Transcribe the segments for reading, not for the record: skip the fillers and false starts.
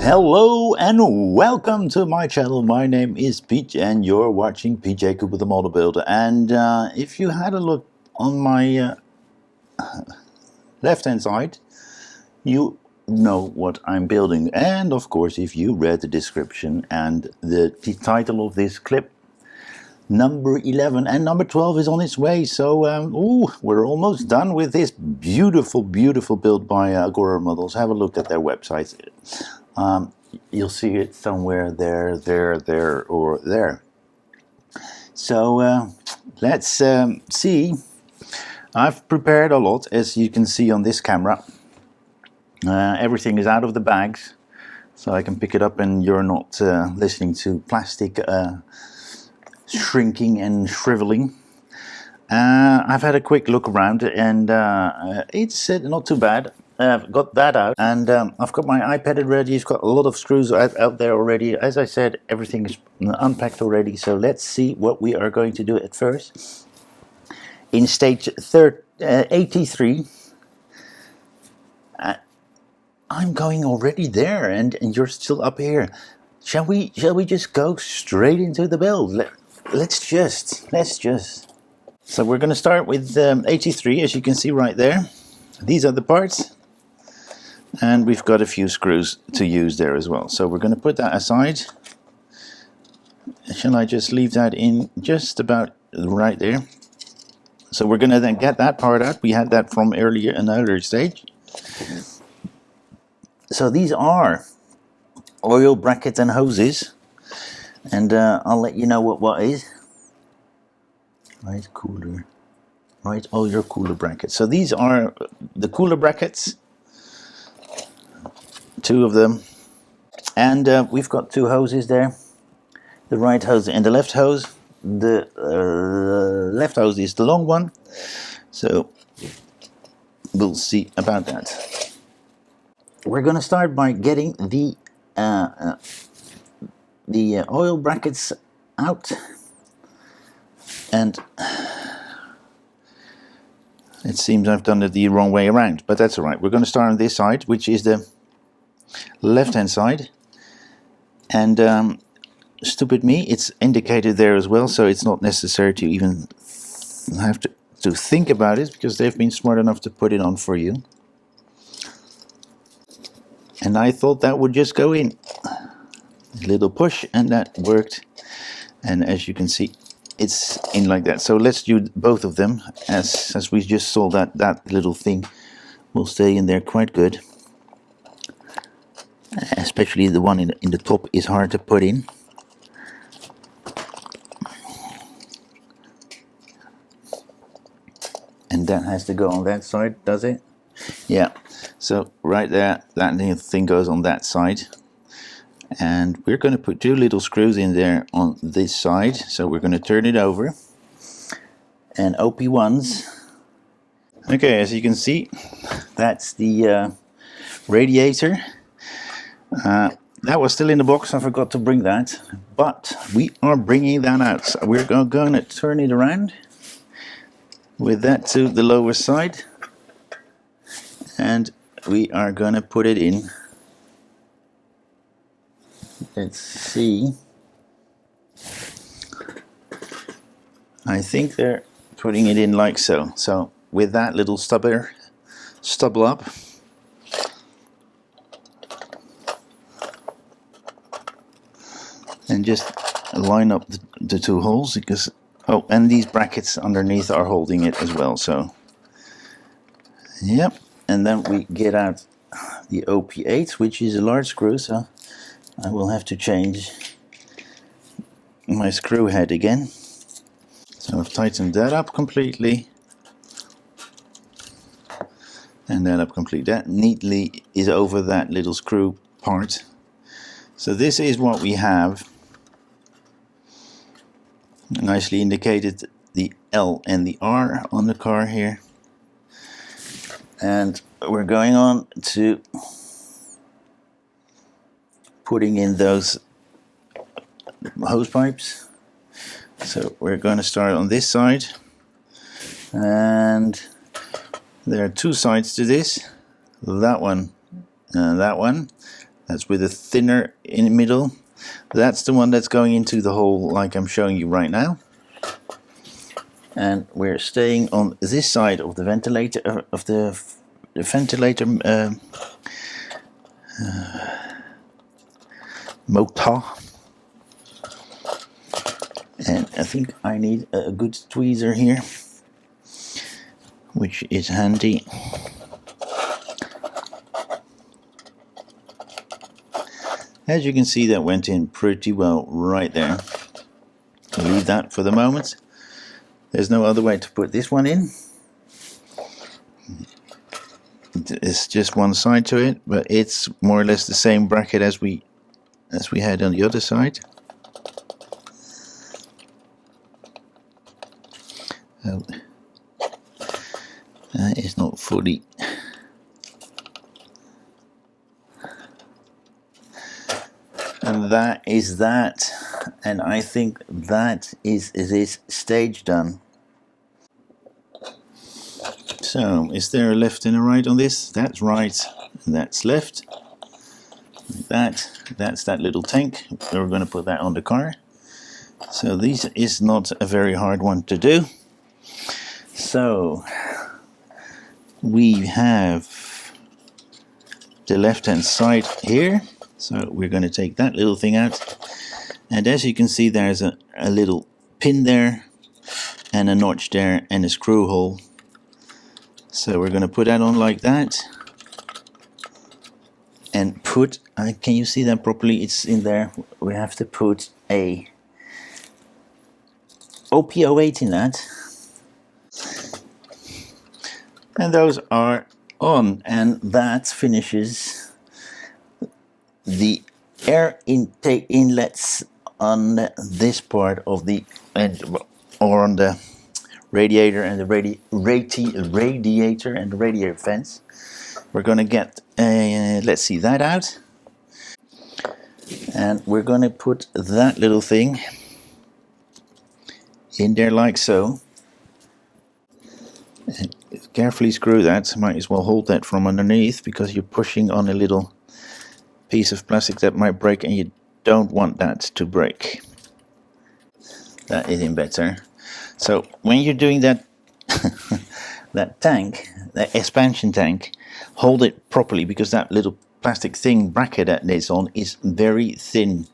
Hello and welcome to my channel. My name is Pete and you're watching PJ Cooper the Model Builder. And if you had a look on my left hand side, you know what I'm building. And of course, if you read the description and the title of this clip, number 11 and number 12 is on its way. So we're almost done with this beautiful build by Agora Models. Have a look at their website. You'll see it somewhere there, or there. So let's see. I've prepared a lot, as you can see on this camera. Everything is out of the bags, so I can pick it up and you're not listening to plastic shrinking and shriveling. I've had a quick look around and it's not too bad. I've got that out, and I've got my iPad ready. It's got a lot of screws out there already. As I said, everything is unpacked already, so let's see what we are going to do at first. In stage 83, I'm going already there, and you're still up here. Shall we just go straight into the build? Let's just. So we're going to start with 83, as you can see right there. These are the parts. And we've got a few screws to use there as well. So we're going to put that aside. Shall I just leave that in just about right there? So we're going to then get that part out. We had that from earlier, another stage. So these are oil brackets and hoses. And I'll let you know what is. Right, cooler. Right, oil cooler brackets. So these are the cooler brackets. Two of them, and we've got two hoses there, the right hose and the left hose. The left hose is the long one, so we'll see about that. We're going to start by getting the oil brackets out, and it seems I've done it the wrong way around, but that's all right. We're going to start on this side, which is the left hand side, and stupid me, it's indicated there as well, so it's not necessary to even have to think about it, because they've been smart enough to put it on for you. And I thought that would just go in a little push, and that worked, and as you can see, it's in like that. So let's do both of them, as we just saw that little thing will stay in there quite good. Especially the one in the top is hard to put in. And that has to go on that side, does it? Yeah. So right there, that little thing goes on that side. And we're going to put two little screws in there on this side. So we're going to turn it over. And OP1s. Okay, as you can see, that's the radiator. That was still in the box, I forgot to bring that, but we are bringing that out. So we're going to turn it around with that to the lower side, and we are going to put it in. Let's see. I think they're putting it in like so. So with that little stubble up, and just line up the two holes, because and these brackets underneath are holding it as well. So yep, and then we get out the OP8, which is a large screw, so I will have to change my screw head again. So I've tightened that up completely, and that up completely. That neatly is over that little screw part. So this is what we have. Nicely indicated the L and the R on the car here, and we're going on to putting in those hose pipes. So we're going to start on this side, and there are two sides to this, that one and that one. That's with a thinner in the middle. That's the one that's going into the hole like I'm showing you right now. And we're staying on this side of the ventilator, motor. And I think I need a good tweezer here, which is handy. As you can see, that went in pretty well right there. I'll leave that for the moment. There's no other way to put this one in. It's just one side to it, but it's more or less the same bracket as we had on the other side. Oh, that is not fully. And that is that, and I think that is this stage done. So, is there a left and a right on this? That's right, and that's left. That's that little tank. We're going to put that on the car. So this is not a very hard one to do. So we have the left hand side here. So we're going to take that little thing out, and as you can see, there's a little pin there and a notch there and a screw hole. So we're going to put that on like that and put, can you see that properly? It's in there. We have to put a OP08 in that, and those are on, and that finishes the air intake inlets on this part of the or on the radiator and the radiator and the radiator fence. We're going to get let's see that out, and we're going to put that little thing in there like so, and carefully screw that. Might as well hold that from underneath because you're pushing on a little piece of plastic that might break, and you don't want that to break. That is in better. So when you're doing that that tank, that expansion tank, hold it properly, because that little plastic thing bracket that it's on is very thin,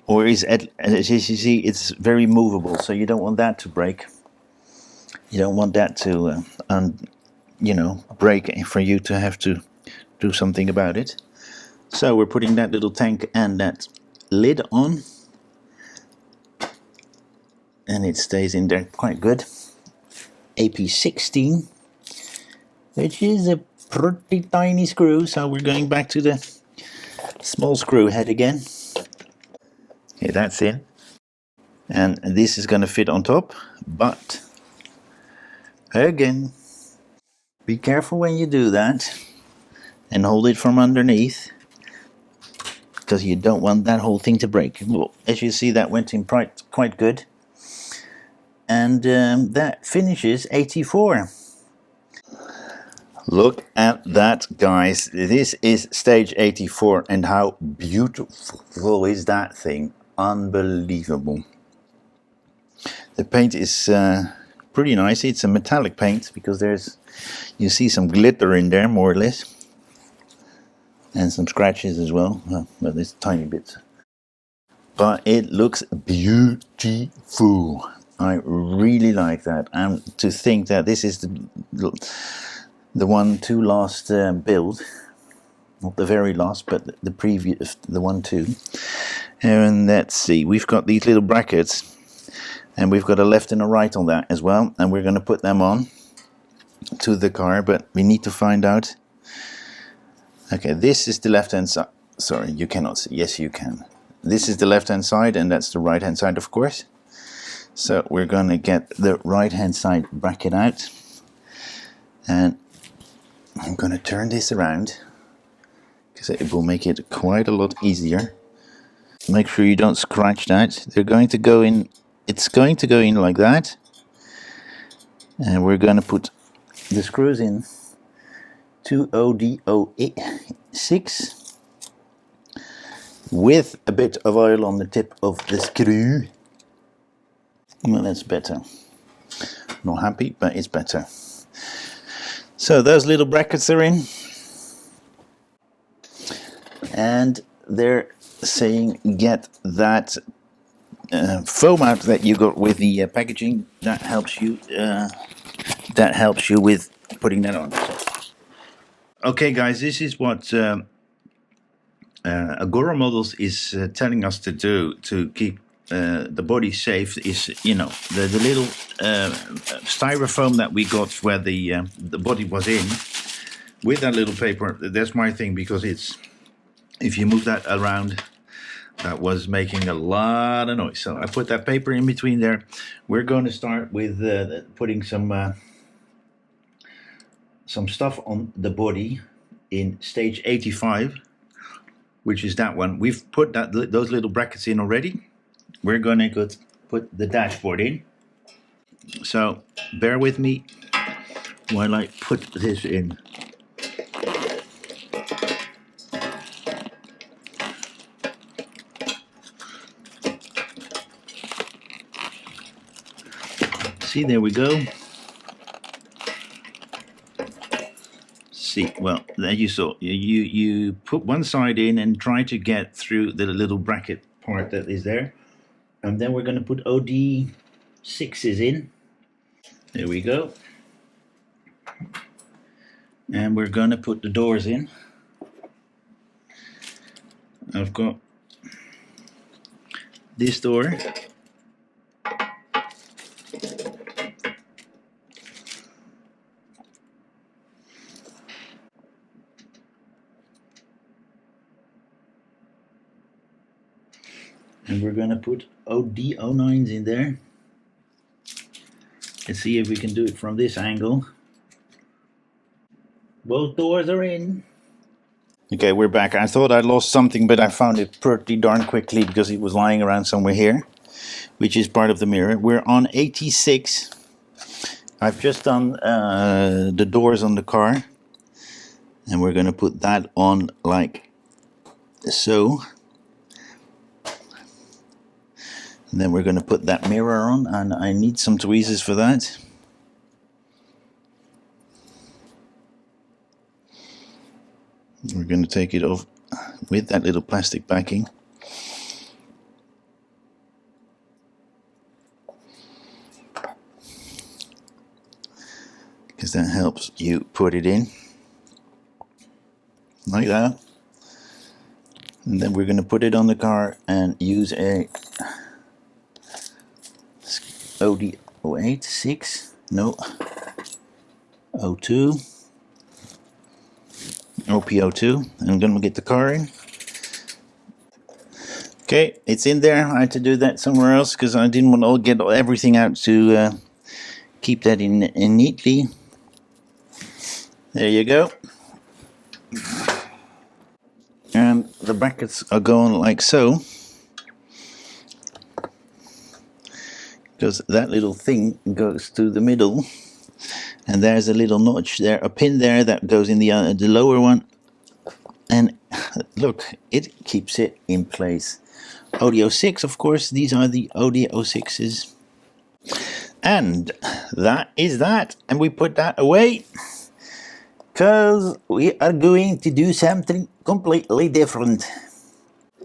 or is, as you see, it's very movable, so you don't want that to break. You don't want that to break for you to have to do something about it. So we're putting that little tank and that lid on, and it stays in there quite good. AP16, which is a pretty tiny screw, so we're going back to the small screw head again. Okay, that's in, and this is going to fit on top, but again, be careful when you do that and hold it from underneath, because you don't want that whole thing to break. Well, as you see, that went in quite good, and that finishes 84. Look at that, guys. This is stage 84, and how beautiful is that thing? Unbelievable. The paint is pretty nice. It's a metallic paint, because you see some glitter in there, more or less, and some scratches as well. Well, there's tiny bits, but it looks beautiful. I really like that, and to think that this is the one to last build, not the very last, but the previous, the one too. And let's see, we've got these little brackets, and we've got a left and a right on that as well, and we're going to put them on to the car, but we need to find out. Okay, this is the left hand side. Sorry, you cannot see. Yes, you can. This is the left hand side, and that's the right hand side, of course. So we're going to get the right hand side bracket out, and I'm going to turn this around because it will make it quite a lot easier. Make sure you don't scratch that. They're going to go in. It's going to go in like that, and we're going to put the screws in 2OD06, with a bit of oil on the tip of the screw. Well, that's better. Not happy, but it's better. So those little brackets are in, and they're saying get that foam out that you got with the packaging. That helps you. That helps you with putting that on. Okay, guys, this is what Agora Models is telling us to do to keep the body safe. Is, you know, the little styrofoam that we got where the body was in, with that little paper. That's my thing, because it's, if you move that around, that was making a lot of noise. So I put that paper in between there. We're going to start with putting some stuff on the body in stage 85, which is that one. We've put those little brackets in already. We're going to put the dashboard in. So bear with me while I put this in. See, there we go. See, well, there you saw. You put one side in and try to get through the little bracket part that is there. And then we're going to put OD6s in. There we go. And we're going to put the doors in. I've got this door. And we're going to put OD09s in there. Let's see if we can do it from this angle. Both doors are in. Okay, we're back. I thought I lost something, but I found it pretty darn quickly because it was lying around somewhere here, which is part of the mirror. We're on 86. I've just done the doors on the car, and we're going to put that on like so. And then we're going to put that mirror on, and I need some tweezers for that. We're going to take it off with that little plastic backing. Because that helps you put it in. Like that. And then we're going to put it on the car and use a OD08, 6, no, 02, OPO2. I'm going to get the car in. Okay, it's in there. I had to do that somewhere else because I didn't want to get everything out to keep that in neatly. There you go. And the brackets are going like so. Because that little thing goes to the middle, and there's a little notch there, a pin there that goes in the lower one, and look, it keeps it in place. OD06, of course, these are the OD06s, and that is that, and we put that away because we are going to do something completely different.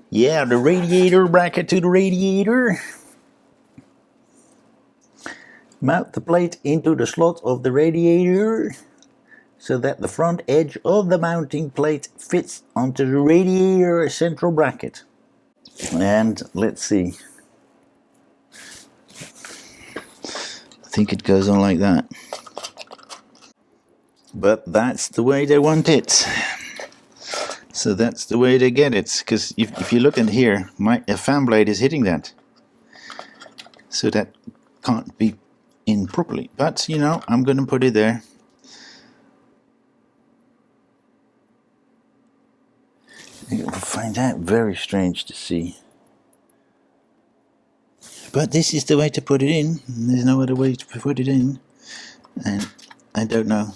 Yeah, the radiator bracket to the radiator. Mount the plate into the slot of the radiator so that the front edge of the mounting plate fits onto the radiator central bracket. And let's see. I think it goes on like that. But that's the way they want it. So that's the way they get it. Because if you look in here, a fan blade is hitting that. So that can't be in properly, but you know, I'm going to put it there. You'll find that very strange to see, but this is the way to put it in. There's no other way to put it in, and I don't know.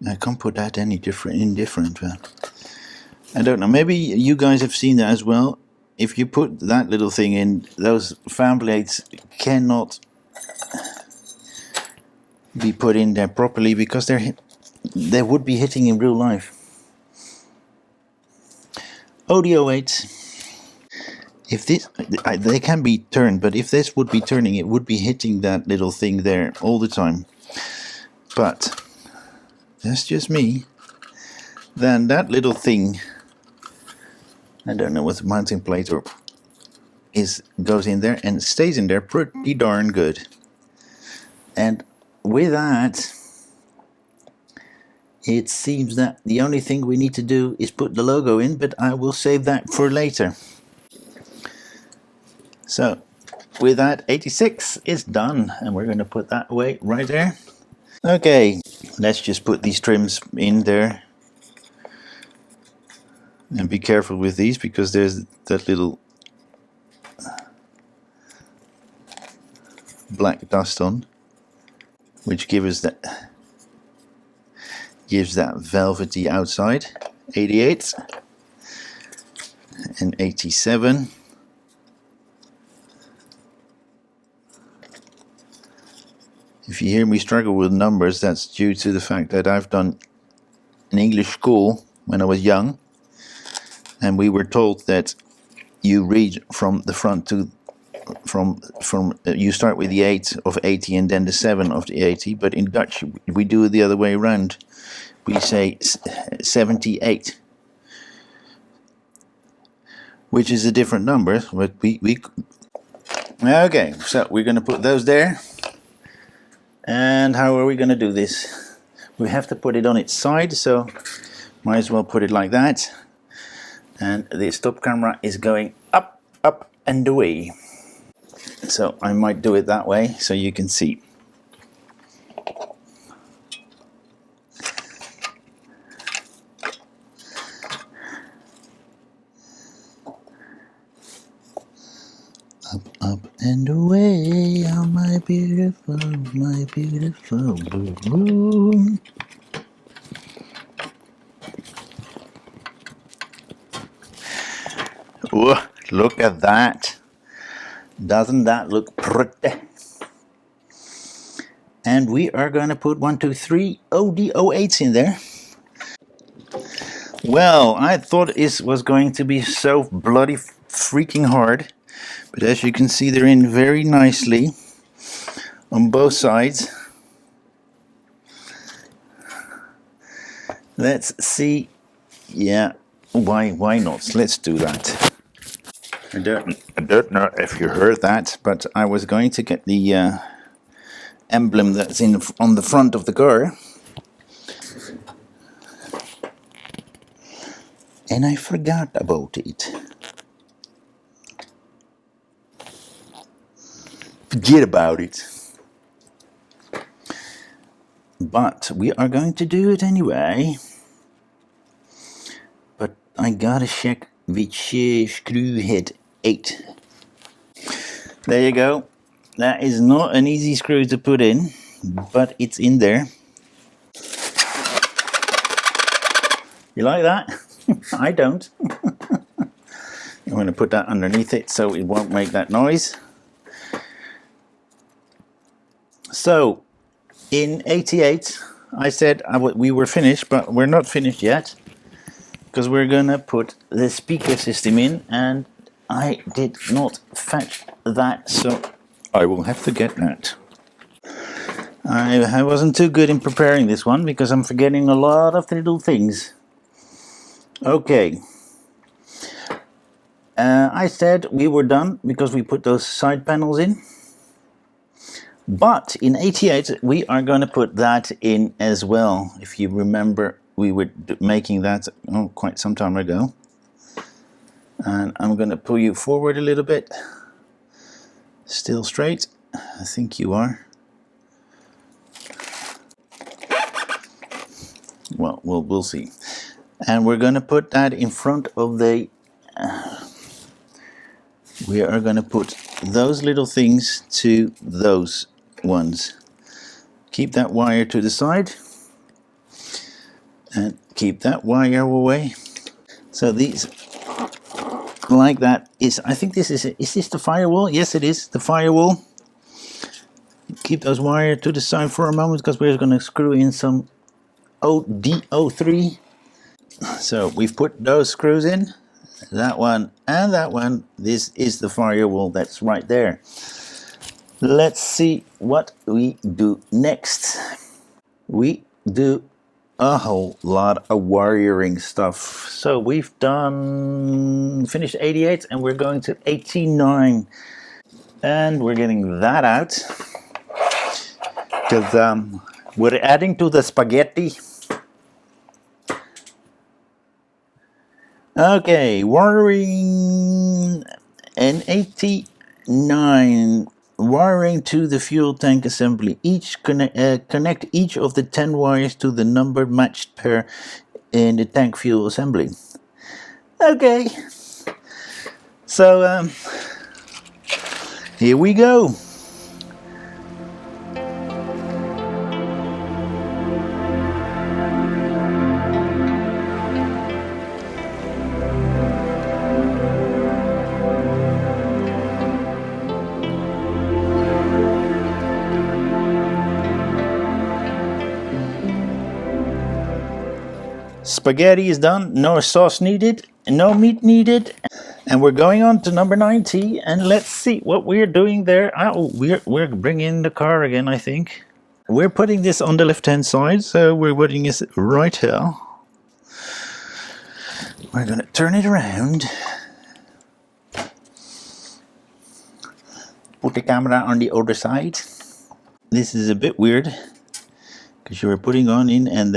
I can't put that any different. But I don't know, maybe you guys have seen that as well. If you put that little thing in, those fan blades cannot be put in there properly because they would be hitting in real life. OD08. If this, they can be turned, but if this would be turning, it would be hitting that little thing there all the time. But that's just me. Then that little thing, I don't know what the mounting plate or goes in there and stays in there pretty darn good. And with that, it seems that the only thing we need to do is put the logo in, but I will save that for later. So with that, 86 is done, and we're going to put that away right there. Okay, let's just put these trims in there. And be careful with these because there's that little black dust on, which gives that velvety outside. 88 and 87. If you hear me struggle with numbers, that's due to the fact that I've done an English school when I was young, and we were told that you read from the front to you start with the 8 of 80 and then the 7 of the 80, but in Dutch we do it the other way around. We say 78, which is a different number, but we okay, so we're going to put those there. And how are we going to do this? We have to put it on its side, so might as well put it like that. And the stop camera is going up, up and away. So I might do it that way so you can see. Up, up and away, oh my beautiful boom. Whoa, look at that. Doesn't that look pretty? And we are going to put 1, 2, 3 OD08s in there. Well, I thought it was going to be so bloody freaking hard. But as you can see, they're in very nicely on both sides. Let's see. Yeah, why not? Let's do that. I don't know if you heard that, but I was going to get the emblem that's on the front of the car. And I forgot about it. Forget about it. But we are going to do it anyway. But I gotta check which screw head 8. There you go. That is not an easy screw to put in, but it's in there. You like that? I don't. I'm going to put that underneath it so it won't make that noise. So, in 88, I said we were finished, but we're not finished yet, because we're going to put the speaker system in, and I did not fetch that, so I will have to get that. I wasn't too good in preparing this one, because I'm forgetting a lot of little things. Okay. I said we were done, because we put those side panels in. But in 88, we are going to put that in as well. If you remember, we were making that quite some time ago. And I'm going to pull you forward a little bit. Still straight. I think you are. Well, we'll see. And we're going to put that in front of the... we are going to put those little things to those ones. Keep that wire to the side and keep that wire away. So these, like that, is, I think this is this the firewall? Yes, it is the firewall. Keep those wires to the side for a moment because we're going to screw in some DO3. So we've put those screws in, that one and that one. This is the firewall that's right there. Let's see what we do next. We do a whole lot of wiring stuff. So we've finished 88 and we're going to 89. And we're getting that out because we're adding to the spaghetti. Okay, wiring and 89. Wiring to the fuel tank assembly. Connect each of the 10 wires to the number matched pair in the tank fuel assembly. Okay, so here we go. Spaghetti is done, no sauce needed, no meat needed, and we're going on to number 90, and let's see what we're doing there. Oh, we're bringing the car again, I think. We're putting this on the left-hand side, so we're putting this right here. We're gonna turn it around. Put the camera on the other side. This is a bit weird, because you're putting on in and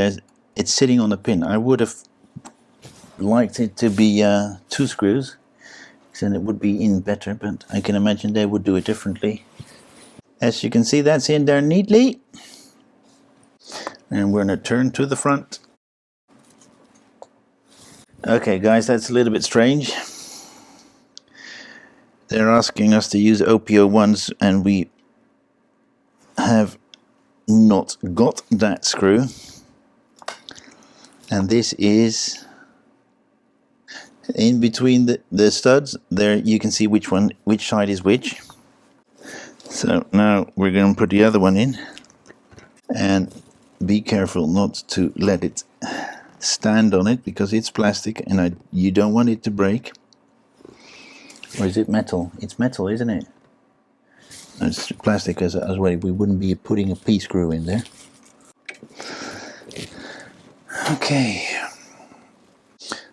it's sitting on a pin. I would have liked it to be 2 screws, then it would be in better, but I can imagine they would do it differently. As you can see, that's in there neatly. And we're going to turn to the front. Okay guys, that's a little bit strange. They're asking us to use OPO1s and we have not got that screw. And this is in between the studs. There you can see which side is which. So now we're going to put the other one in. And be careful not to let it stand on it because it's plastic and you don't want it to break. Or is it metal? It's metal, isn't it? It's plastic as well. We wouldn't be putting a P screw in there. Okay,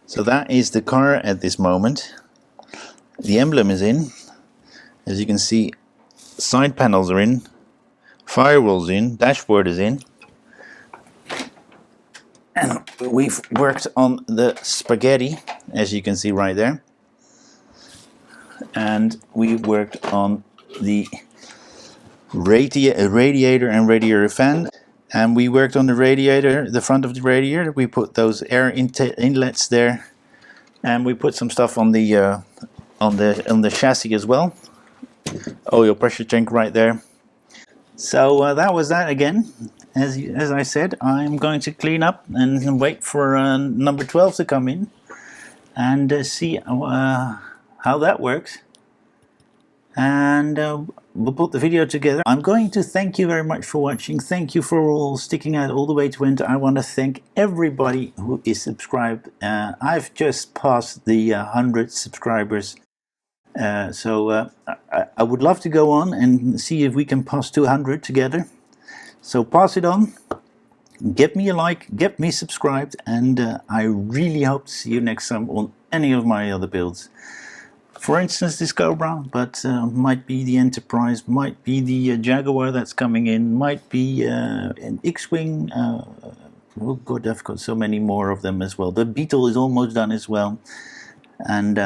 so that is the car at this moment. The emblem is in. As you can see, side panels are in, firewall's in, dashboard is in. And we've worked on the spaghetti, as you can see right there. And we worked on the radiator and radiator fan. And we worked on the radiator, the front of the radiator. We put those air inlets there, and we put some stuff on the chassis as well. Oil pressure tank right there. So that was that again. As I said, I'm going to clean up and wait for number 12 to come in and see how that works. And we'll put the video together. I'm going to thank you very much for watching. Thank you for all sticking out all the way to end. I want to thank everybody who is subscribed. I've just passed the 100 subscribers. So I would love to go on and see if we can pass 200 together. So pass it on. Get me a like, get me subscribed, and I really hope to see you next time on any of my other builds. For instance, this Cobra, but might be the Enterprise, might be the Jaguar that's coming in, might be an X-Wing. Oh God, I've got so many more of them as well. The Beetle is almost done as well. And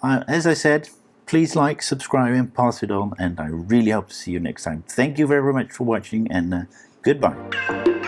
as I said, please like, subscribe, and pass it on. And I really hope to see you next time. Thank you very much for watching, and goodbye.